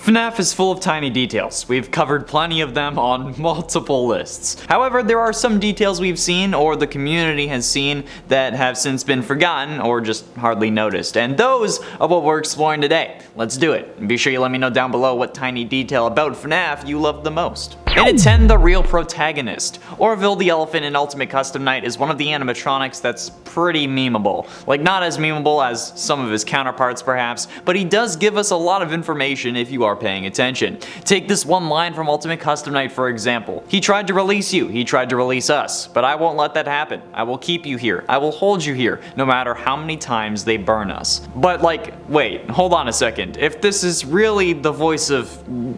Fnaf is full of tiny details. We've covered plenty of them on multiple lists. However, there are some details we've seen or the community has seen that have since been forgotten or just hardly noticed, and those are what we're exploring today. Let's do it. And be sure you let me know down below what tiny detail about Fnaf you love the most. And at 10, the real protagonist. Orville the elephant in Ultimate Custom Night is one of the animatronics that's pretty memeable. Like, not as memeable as some of his counterparts perhaps, but he does give us a lot of information if you are paying attention. Take this one line from Ultimate Custom Night for example. He tried to release you, he tried to release us, but I won't let that happen. I will keep you here, I will hold you here, no matter how many times they burn us. But like, wait, hold on a second. If this is really the voice of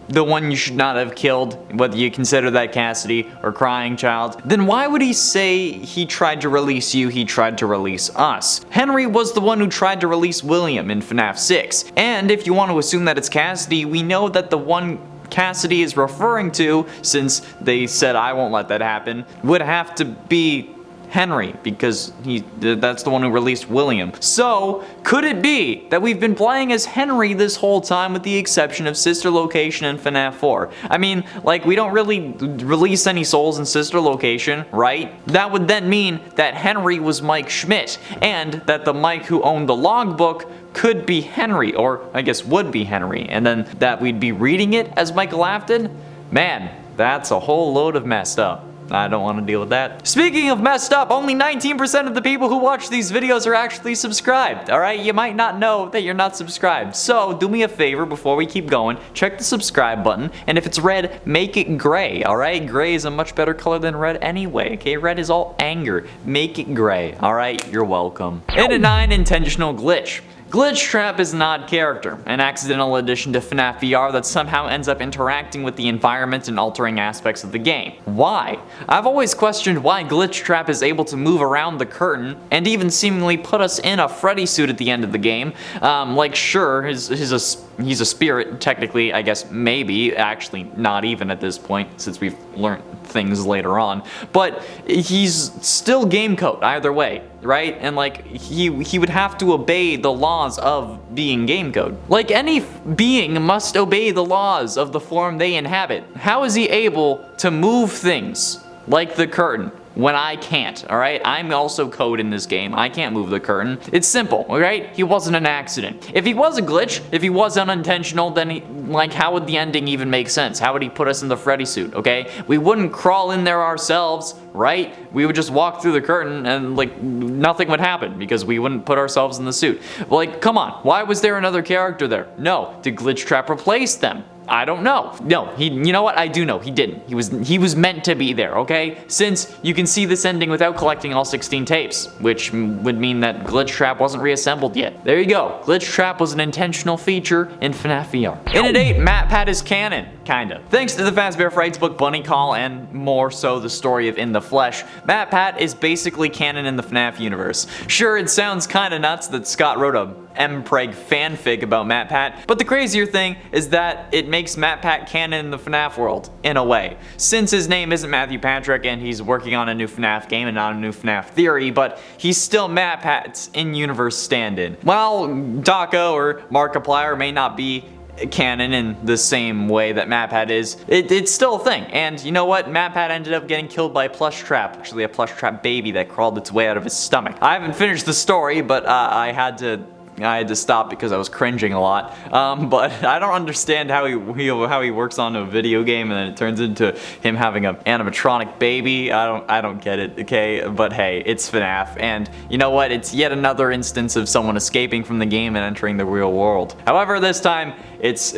the one you should not have killed, whether you consider that Cassidy or Crying Child, then why would he say he tried to release you, he tried to release us? Henry was the one who tried to release William in FNAF 6, and if you want to assume that it's Cassidy, we know that the one Cassidy is referring to, since they said I won't let that happen, would have to be Henry, because that's the one who released William. So, could it be that we've been playing as Henry this whole time with the exception of Sister Location and FNAF 4? I mean, like, we don't really release any souls in Sister Location, right? That would then mean that Henry was Mike Schmidt, and that the Mike who owned the logbook could be Henry, or I guess would be Henry, and then that we'd be reading it as Michael Afton? Man, that's a whole load of messed up. I don't want to deal with that. Speaking of messed up, only 19% of the people who watch these videos are actually subscribed, alright? You might not know that you're not subscribed. So, do me a favor before we keep going, check the subscribe button, and if it's red, make it gray, alright? Gray is a much better color than red anyway, okay? Red is all anger. Make it gray, alright? You're welcome. And at 9, intentional glitch. Glitch Trap is an odd character, an accidental addition to FNAF VR that somehow ends up interacting with the environment and altering aspects of the game. Why? I've always questioned why Glitch Trap is able to move around the curtain and even seemingly put us in a Freddy suit at the end of the game. Like, sure, he's a spirit, technically, I guess, maybe, actually not even at this point since we've learned things later on, but he's still game code either way, right? And like, he would have to obey the laws of being game code. Like, any being must obey the laws of the form they inhabit. How is he able to move things like the curtain when I can't, alright? I'm also code in this game. I can't move the curtain. It's simple, alright? He wasn't an accident. If he was a glitch, if he was unintentional, then like, how would the ending even make sense? How would he put us in the Freddy suit, okay? We wouldn't crawl in there ourselves, right? We would just walk through the curtain and like, nothing would happen because we wouldn't put ourselves in the suit. Like, come on, why was there another character there? No, did Glitch Trap replace them? I don't know. No, you know what? I do know. He didn't. He was meant to be there, okay? Since you can see this ending without collecting all 16 tapes, which would mean that Glitch Trap wasn't reassembled yet. There you go. Glitch Trap was an intentional feature in FNAF VR. And at 8, MatPat is canon. Kinda. Thanks to the Fazbear Frights book Bunny Call and more so the story of In the Flesh, MatPat is basically canon in the FNAF universe. Sure, it sounds kinda nuts that Scott wrote a M-Preg fanfic about MatPat, but the crazier thing is that it makes MatPat canon in the FNAF world, in a way. Since his name isn't Matthew Patrick and he's working on a new FNAF game and not a new FNAF theory, but he's still MatPat's in-universe stand-in. While Daco or Markiplier may not be canon in the same way that MatPat is, it's still a thing. And you know what? MatPat ended up getting killed by a plush trap. Actually, a plush trap baby that crawled its way out of his stomach. I haven't finished the story, but I had to stop because I was cringing a lot. But I don't understand how he works on a video game and then it turns into him having an animatronic baby. I don't get it, okay? But hey, it's FNAF, and you know what? It's yet another instance of someone escaping from the game and entering the real world. However, this time it's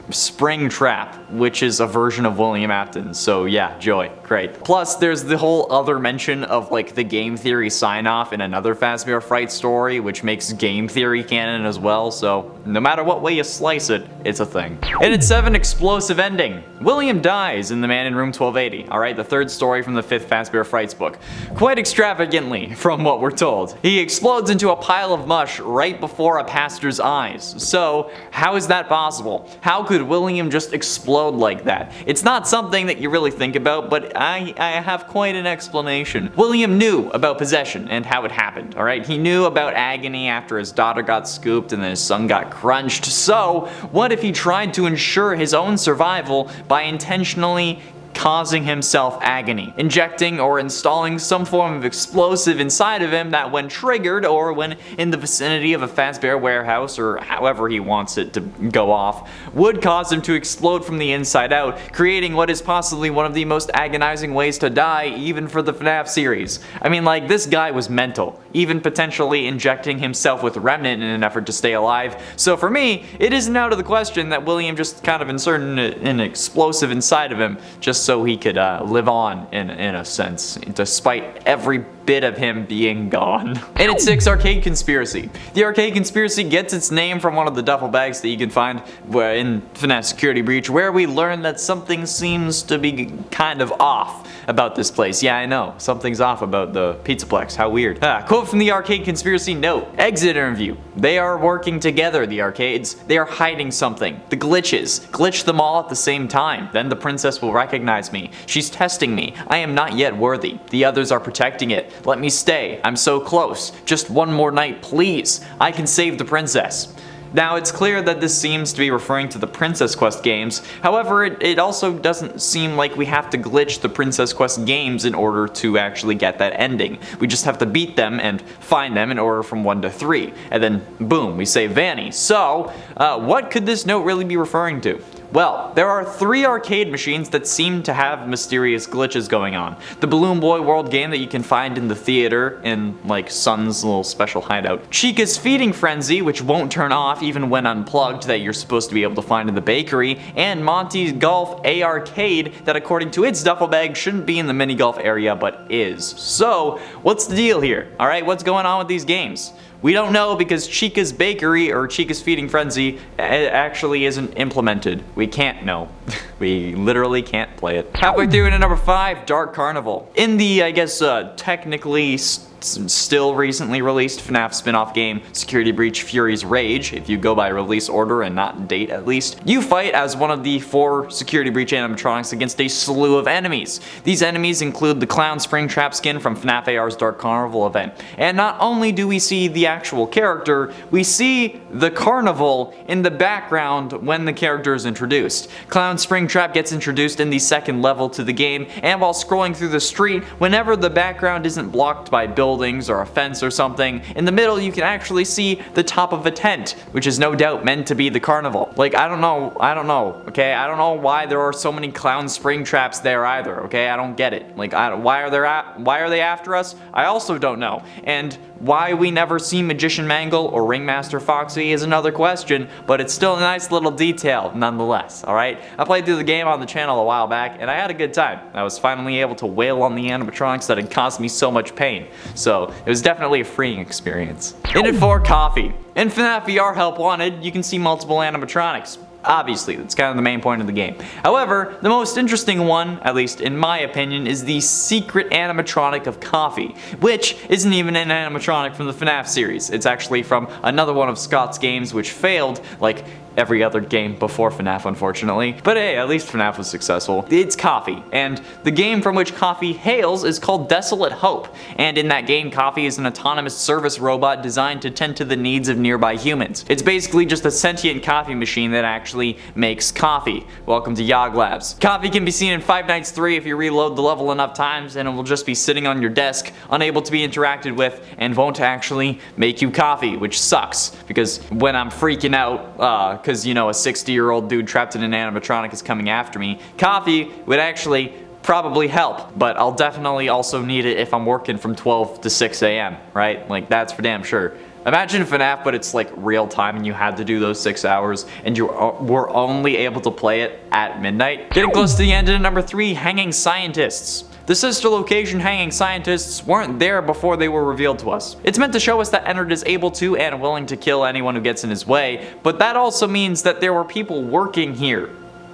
Springtrap, which is a version of William Afton. So yeah, joy, great. Plus, there's the whole other mention of like the game theory sign-off in another Fazbear Fright story, which makes game theory canon as well. So no matter what way you slice it, it's a thing. And at 7, explosive ending. William dies in The Man in Room 1280. All right, the third story from the 5th Fazbear Frights book. Quite extravagantly, from what we're told. He explodes into a pile of mush right before a pastor's eyes. So how is that possible? How could William just explode like that? It's not something that you really think about, but I have quite an explanation. William knew about possession and how it happened, alright? He knew about agony after his daughter got scooped and then his son got crunched. So, what if he tried to ensure his own survival by intentionally causing himself agony, injecting or installing some form of explosive inside of him that when triggered or when in the vicinity of a Fazbear warehouse or however he wants it to go off, would cause him to explode from the inside out, creating what is possibly one of the most agonizing ways to die even for the Fnaf series. I mean, like, this guy was mental, even potentially injecting himself with Remnant in an effort to stay alive. So for me, it isn't out of the question that William just kind of inserted an explosive inside of him just so he could live on in a sense, despite every bit of him being gone. And at 6, Arcade Conspiracy. The Arcade Conspiracy gets its name from one of the duffel bags that you can find in FNAF Security Breach, where we learn that something seems to be kind of off about this place. Yeah, I know, something's off about the Pizzaplex, how weird. Quote from the Arcade Conspiracy note, exit interview. They are working together, the arcades. They are hiding something. The glitches. Glitch them all at the same time. Then the princess will recognize me. She's testing me. I am not yet worthy. The others are protecting it. Let me stay. I'm so close. Just one more night, please. I can save the princess. Now, it's clear that this seems to be referring to the Princess Quest games. However, it also doesn't seem like we have to glitch the Princess Quest games in order to actually get that ending. We just have to beat them and find them in order from 1 to 3. And then, boom, we save Vanny. So, what could this note really be referring to? Well, there are 3 arcade machines that seem to have mysterious glitches going on. The Balloon Boy World game that you can find in the theater in, like, Sun's little special hideout. Chica's Feeding Frenzy, which won't turn off even when unplugged, that you're supposed to be able to find in the bakery. And Monty's Golf A-Arcade, that according to its duffel bag shouldn't be in the mini golf area, but is. So, what's the deal here? Alright, what's going on with these games? We don't know because Chica's Bakery or Chica's Feeding Frenzy actually isn't implemented. We can't know. We literally can't play it. Halfway through into number 5, Dark Carnival. In the, I guess, technically still recently released FNAF spin-off game Security Breach Fury's Rage, if you go by release order and not date at least, you fight as one of the 4 Security Breach animatronics against a slew of enemies. These enemies include the Clown Springtrap skin from FNAF AR's Dark Carnival event. And not only do we see the actual character, we see the carnival in the background when the character is introduced. Clown Springtrap gets introduced in the 2nd level to the game, and while scrolling through the street, whenever the background isn't blocked by buildings or a fence or something, in the middle you can actually see the top of a tent, which is no doubt meant to be the carnival. Like, I don't know, okay? I don't know why there are so many Clown Springtraps there either, okay? I don't get it. Like, why are they after us? I also don't know. And why we never see Magician Mangle or Ringmaster Foxy is another question, but it's still a nice little detail nonetheless, alright? I played through the game on the channel a while back, and I had a good time. I was finally able to wail on the animatronics that had caused me so much pain. So, it was definitely a freeing experience. In it for coffee. In FNAF VR Help Wanted, you can see multiple animatronics. Obviously, that's kind of the main point of the game. However, the most interesting one, at least in my opinion, is the secret animatronic of coffee, which isn't even an animatronic from the FNAF series. It's actually from another one of Scott's games which failed, like every other game before FNAF, unfortunately. But hey, at least FNAF was successful. It's Coffee, and the game from which Coffee hails is called Desolate Hope, and in that game, Coffee is an autonomous service robot designed to tend to the needs of nearby humans. It's basically just a sentient coffee machine that actually makes coffee. Welcome to Yog Labs. Coffee can be seen in Five Nights 3 if you reload the level enough times, and it will just be sitting on your desk, unable to be interacted with, and won't actually make you coffee, which sucks, because when I'm freaking out, because, you know, a 60-year-old dude trapped in an animatronic is coming after me, coffee would actually probably help, but I'll definitely also need it if I'm working from 12 to 6 a.m., right? Like, that's for damn sure. Imagine FNAF, but it's like real time and you had to do those 6 hours and you were only able to play it at midnight. Getting close to the end of number 3, Hanging Scientists. The sister location Hanging Scientists weren't there before they were revealed to us. It's meant to show us that Ennard is able to and willing to kill anyone who gets in his way, but that also means that there were people working here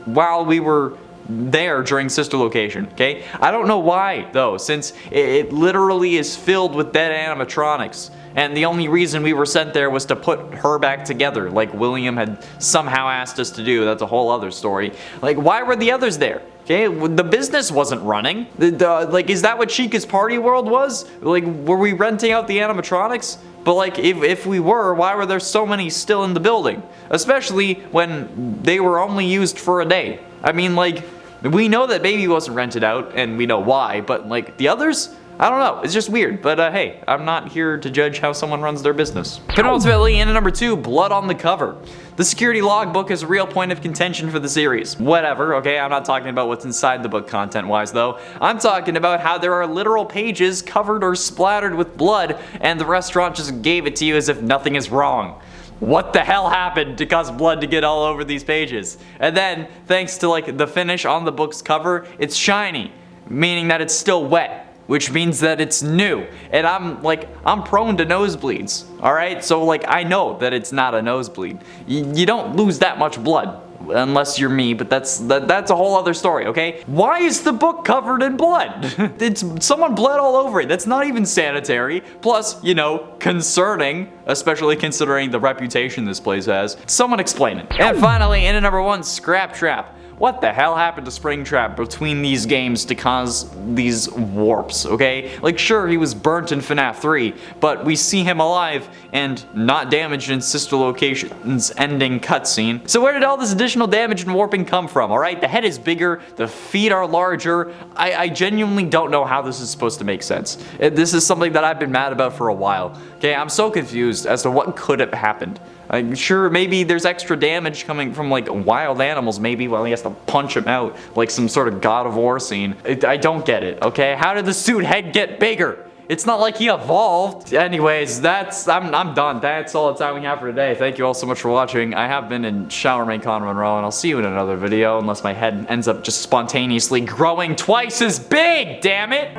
while we were there during sister location, okay? I don't know why though, since it literally is filled with dead animatronics. And the only reason we were sent there was to put her back together, like William had somehow asked us to do. That's a whole other story. Like, why were the others there? Okay, the business wasn't running. Like, is that what Chica's party world was? Like, were we renting out the animatronics? But like, if we were, why were there so many still in the building? Especially when they were only used for a day. I mean, like, we know that Baby wasn't rented out, and we know why, but like, the others? I don't know, it's just weird, but hey, I'm not here to judge how someone runs their business. Penultimately, in at number 2, blood on the cover. The security logbook is a real point of contention for the series. Whatever, okay, I'm not talking about what's inside the book content-wise though. I'm talking about how there are literal pages covered or splattered with blood, and the restaurant just gave it to you as if nothing is wrong. What the hell happened to cause blood to get all over these pages? And then, thanks to like the finish on the book's cover, it's shiny, meaning that it's still wet, which means that it's new. And I'm prone to nosebleeds, alright? So like, I know that it's not a nosebleed. You don't lose that much blood, unless you're me, but that's a whole other story, okay? Why is the book covered in blood? Someone bled all over it. That's not even sanitary. Plus, you know, concerning, especially considering the reputation this place has. Someone explain it. And finally, in at number 1, Scrap Trap. What the hell happened to Springtrap between these games to cause these warps, okay? Like, sure, he was burnt in Fnaf 3, but we see him alive and not damaged in Sister Location's ending cutscene. So where did all this additional damage and warping come from, alright? The head is bigger, the feet are larger. I genuinely don't know how this is supposed to make sense. This is something that I've been mad about for a while, okay? I'm so confused as to what could have happened. I'm sure maybe there's extra damage coming from like wild animals maybe while he has to punch him out like some sort of God of War scene. I don't get it, okay? How did the suit head get bigger? It's not like he evolved. Anyways, I'm done. That's all the time we have for today. Thank you all so much for watching. I have been in Showerman Con Monroe, and I'll see you in another video unless my head ends up just spontaneously growing twice as big, damn it!